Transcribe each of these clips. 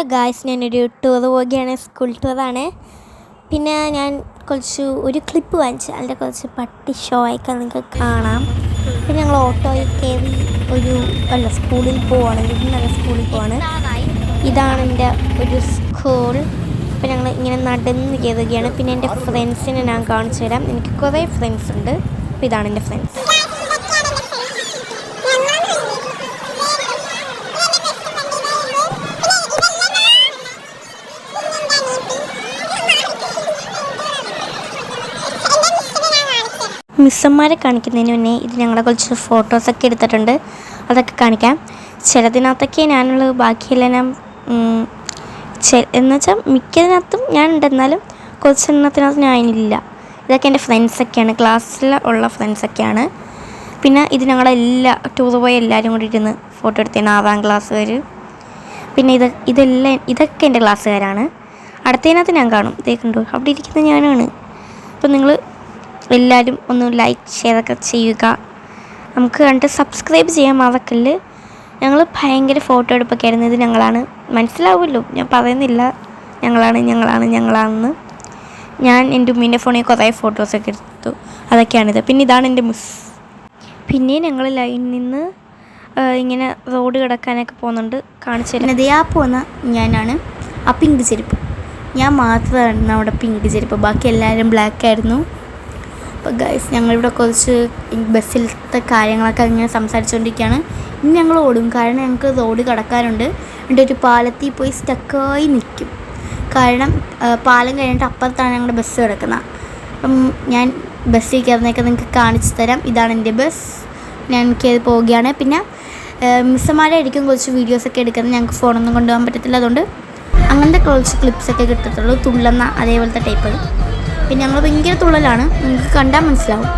Hello guys, ഞാനൊരു tour പോവുകയാണ്. School ടൂറാണ്. പിന്നെ ഞാൻ ഒരു ക്ലിപ്പ് വാങ്ങിച്ചു. അതിൻ്റെ കുറച്ച് പട്ടി ഷോ ഒക്കെ നിങ്ങൾക്ക് കാണാം. പിന്നെ ഞങ്ങൾ ഓട്ടോയിൽ കയറി സ്കൂളിൽ പോവാണ്. നല്ല സ്കൂളിൽ പോവാണ്. ഇതാണ് എൻ്റെ ഒരു സ്കൂൾ. അപ്പോൾ ഞങ്ങൾ ഇങ്ങനെ നടന്ന് കയറുകയാണ്. പിന്നെ എൻ്റെ ഫ്രണ്ട്സിനെ ഞാൻ കാണിച്ചു തരാം. എനിക്ക് കുറേ ഫ്രണ്ട്സ് ഉണ്ട്. അപ്പോൾ ഇതാണ് എൻ്റെ ഫ്രണ്ട്സ്. മിസ്സന്മാരെ കാണിക്കുന്നതിന് മുന്നേ ഇത് ഞങ്ങളെ കുറച്ച് ഫോട്ടോസൊക്കെ എടുത്തിട്ടുണ്ട്. അതൊക്കെ കാണിക്കാം. ചിലതിനകത്തൊക്കെ ഞാനുള്ളത്, ബാക്കിയെല്ലാം ഞാൻ എന്നുവെച്ചാൽ മിക്കതിനകത്തും ഞാൻ ഉണ്ടെന്നാലും കുറച്ചെണ്ണത്തിനകത്ത് ഞാനില്ല. ഇതൊക്കെ എൻ്റെ ഫ്രണ്ട്സൊക്കെയാണ്, ക്ലാസ്സിൽ ഉള്ള ഫ്രണ്ട്സൊക്കെയാണ്. പിന്നെ ഇത് ഞങ്ങളെല്ലാം ടൂർ പോയ എല്ലാവരും കൂടി ഇരുന്ന് ഫോട്ടോ എടുത്തതാണ്. 6ാം ക്ലാസ്സുകാർ. പിന്നെ ഇതൊക്കെ എൻ്റെ ക്ലാസ്സുകാരാണ്. അടുത്തതിനകത്ത് ഞാൻ കാണും. ഇതേ കണ്ടു, അവിടെ ഇരിക്കുന്നത് ഞാനാണ്. അപ്പം നിങ്ങൾ എല്ലാവരും ഒന്ന് ലൈക്ക് ഷെയറൊക്കെ ചെയ്യുക. നമുക്ക് കണ്ട് സബ്സ്ക്രൈബ് ചെയ്യാൻ മറക്കല്ല്. ഞങ്ങൾ ഭയങ്കര ഫോട്ടോ എടുപ്പൊക്കെ ആയിരുന്നു. ഇത് ഞങ്ങളാണ്, മനസ്സിലാവുമല്ലോ, ഞാൻ പറയുന്നില്ല ഞങ്ങളാണെന്ന്. ഞാൻ എൻ്റെ ഉമ്മീൻ്റെ ഫോണിൽ കുറേ ഫോട്ടോസൊക്കെ എടുത്തു. അതൊക്കെയാണിത്. പിന്നെ ഇതാണ് എൻ്റെ മിസ്. പിന്നെ ഞങ്ങൾ ലൈനിൽ നിന്ന് ഇങ്ങനെ റോഡ് കിടക്കാനൊക്കെ പോകുന്നുണ്ട്. കാണിച്ചു തരുന്നത് ആ പോകുന്ന ഞാനാണ്. ആ പിങ്ക് ചെരുപ്പ് ഞാൻ മാത്രമായിരുന്നു അവിടെ പിങ്ക് ചെരുപ്പ്. ബാക്കി എല്ലാവരും ബ്ലാക്ക് ആയിരുന്നു. അപ്പോൾ ഗൈസ്, ഞങ്ങളിവിടെ കുറച്ച് ബസ്സിലത്തെ കാര്യങ്ങളൊക്കെ ഇങ്ങനെ സംസാരിച്ചുകൊണ്ടിരിക്കുകയാണ്. ഇനി ഞങ്ങൾ ഓടും, കാരണം ഞങ്ങൾക്ക് റോഡ് കടക്കാനുണ്ട്. എന്നിട്ട് ഒരു പാലത്തിൽ പോയി സ്റ്റക്കായി നിൽക്കും. കാരണം പാലം കഴിഞ്ഞിട്ട് അപ്പുറത്താണ് ഞങ്ങളുടെ ബസ് കിടക്കുന്നത്. അപ്പം ഞാൻ ബസ്സിൽ കയറുന്നതൊക്കെ നിങ്ങൾക്ക് കാണിച്ചു തരാം. ഇതാണ് എൻ്റെ ബസ്. ഞാൻ കയറി പോവുകയാണ്. പിന്നെ മിസ്സന്മാരായിരിക്കും കുറച്ച് വീഡിയോസൊക്കെ എടുക്കുന്നത്. ഞങ്ങൾക്ക് ഫോണൊന്നും കൊണ്ടുപോകാൻ പറ്റത്തില്ല. അതുകൊണ്ട് അങ്ങനത്തെ കുറച്ച് ക്ലിപ്സൊക്കെ കിട്ടത്തുള്ളൂ. തുള്ളുന്ന അതേപോലത്തെ ടൈപ്പ്. പിന്നെ ഞങ്ങൾ ഭയങ്കര തുള്ളലാണ്, നിങ്ങൾക്ക് കണ്ടാൽ മനസ്സിലാവും.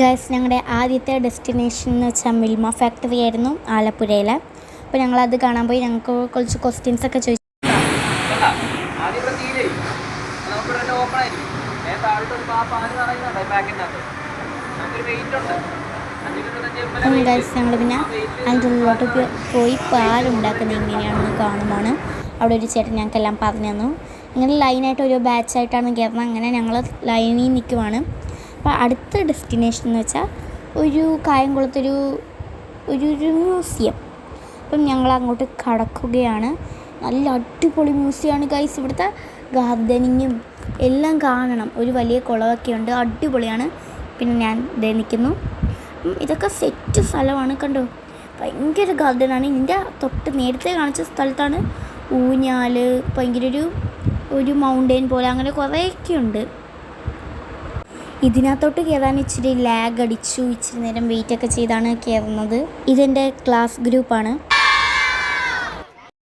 ഗൈസ്, ഞങ്ങളുടെ ആദ്യത്തെ ഡെസ്റ്റിനേഷൻ എന്ന് വെച്ചാൽ മിൽമ ഫാക്ടറി ആയിരുന്നു, ആലപ്പുഴയിൽ. അപ്പോൾ ഞങ്ങളത് കാണാൻ പോയി. ഞങ്ങൾക്ക് കുറച്ച് ക്വസ്റ്റ്യൻസൊക്കെ ചോദിച്ചു. ഗൈസ്, ഞങ്ങൾ പിന്നെ അതിൻ്റെ ഉള്ളിലോട്ട് പോയി പാലുണ്ടാക്കുന്നത് എങ്ങനെയാണെന്ന് കാണുമ്പോൾ അവിടെ ഒരു ചേട്ടൻ ഞങ്ങൾക്കെല്ലാം പറഞ്ഞു തന്നു. ഞങ്ങൾ ലൈനായിട്ട് ഒരു ബാച്ചായിട്ടാണ് കയറുന്നത്. അങ്ങനെ ഞങ്ങൾ ലൈനിൽ നിൽക്കുവാണ്. അപ്പോൾ അടുത്ത ഡെസ്റ്റിനേഷൻ എന്ന് വെച്ചാൽ ഒരു കായംകുളത്തൊരു മ്യൂസിയം. അപ്പം ഞങ്ങൾ അങ്ങോട്ട് കടക്കുകയാണ്. നല്ല അടിപൊളി മ്യൂസിയമാണ് ഗൈസ്. ഇവിടുത്തെ ഗാർഡനിങ്ങും എല്ലാം കാണണം. ഒരു വലിയ കുളമൊക്കെ ഉണ്ട്, അടിപൊളിയാണ്. പിന്നെ ഞാൻ ഇതേ നിൽക്കുന്നു. ഇതൊക്കെ സെറ്റ് സ്ഥലമാണ്, കണ്ടോ, ഭയങ്കര ഗാർഡനാണ്. ഇതിൻ്റെ തൊട്ട് നേരത്തെ കാണിച്ച സ്ഥലത്താണ് ഊഞ്ഞാൽ, ഭയങ്കര ഒരു മൗണ്ടെയിൻ പോലെ അങ്ങനെ കുറേയൊക്കെ ഉണ്ട്. ഇതിനകത്തോട്ട് കയറാൻ ഇച്ചിരി ലാഗ് അടിച്ചു. ഇച്ചിരി നേരം വെയിറ്റൊക്കെ ചെയ്താണ് കയറുന്നത്. ഇതെൻ്റെ ക്ലാസ് ഗ്രൂപ്പാണ്.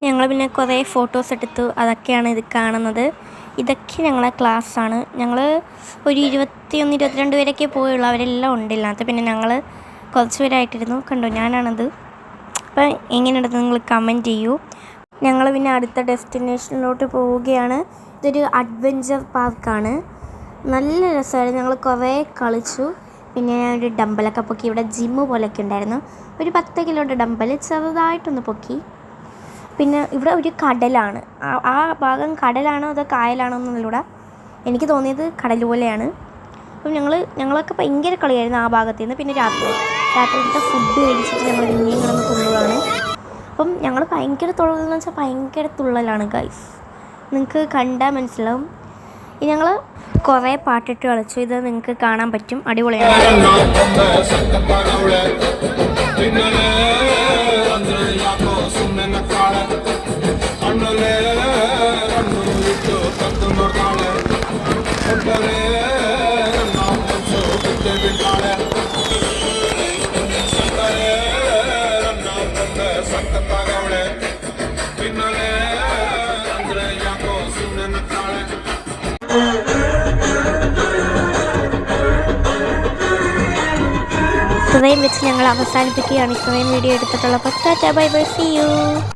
ഞങ്ങൾ പിന്നെ കുറേ ഫോട്ടോസ് എടുത്തു. അതൊക്കെയാണ് ഇത് കാണുന്നത്. ഇതൊക്കെ ഞങ്ങളെ ക്ലാസ്സാണ്. ഞങ്ങൾ ഒരു 21-22 പേരൊക്കെ പോയുള്ളൂ. അവരെല്ലാം ഉണ്ടില്ലാത്ത. പിന്നെ ഞങ്ങൾ കുറച്ച് പേരായിട്ടിരുന്നു. കണ്ടോ, ഞാനാണത്. അപ്പം എങ്ങനെയുണ്ടെന്ന് നിങ്ങൾ കമൻറ്റ് ചെയ്യൂ. ഞങ്ങൾ പിന്നെ അടുത്ത ഡെസ്റ്റിനേഷനിലോട്ട് പോവുകയാണ്. ഇതൊരു അഡ്വഞ്ചർ പാർക്കാണ്. നല്ല രസമായിരുന്നു. ഞങ്ങൾ കുറേ കളിച്ചു. പിന്നെ ഒരു ഡമ്പലൊക്കെ പൊക്കി. ഇവിടെ ജിമ്മ് പോലെയൊക്കെ ഉണ്ടായിരുന്നു. ഒരു 10 കിലോയുടെ ഡമ്പൽ ചെറുതായിട്ടൊന്ന് പൊക്കി. പിന്നെ ഇവിടെ ഒരു കടലാണ്. ആ ഭാഗം കടലാണോ അതോ കായലാണോ എന്നുള്ളൂടെ. എനിക്ക് തോന്നിയത് കടൽ പോലെയാണ്. അപ്പം ഞങ്ങളൊക്കെ ഭയങ്കര കളിയായിരുന്നു ആ ഭാഗത്തു നിന്ന്. പിന്നെ രാത്രിയിലത്തെ ഫുഡ് കഴിച്ചിട്ട് ഞങ്ങൾ പിന്നെയും കിടന്ന് തുള്ളലാണ്. അപ്പം ഞങ്ങൾ ഭയങ്കര തുള്ളലെന്ന് വെച്ചാൽ ഭയങ്കര തുള്ളലാണ് ഗൈസ്. നിങ്ങൾക്ക് കണ്ടാൽ മനസ്സിലാവും. ഞങ്ങൾ കുറേ പാട്ടിട്ട് കളിച്ചു. ഇത് നിങ്ങൾക്ക് കാണാൻ പറ്റും, അടിപൊളിയാണ്. ഇത്രയും വെച്ച് ഞങ്ങൾ അവസാനിപ്പിക്കുകയാണ്. ഇത്രയും വീഡിയോ എടുത്തിട്ടുള്ളപ്പോൾ tata bye bye, see U.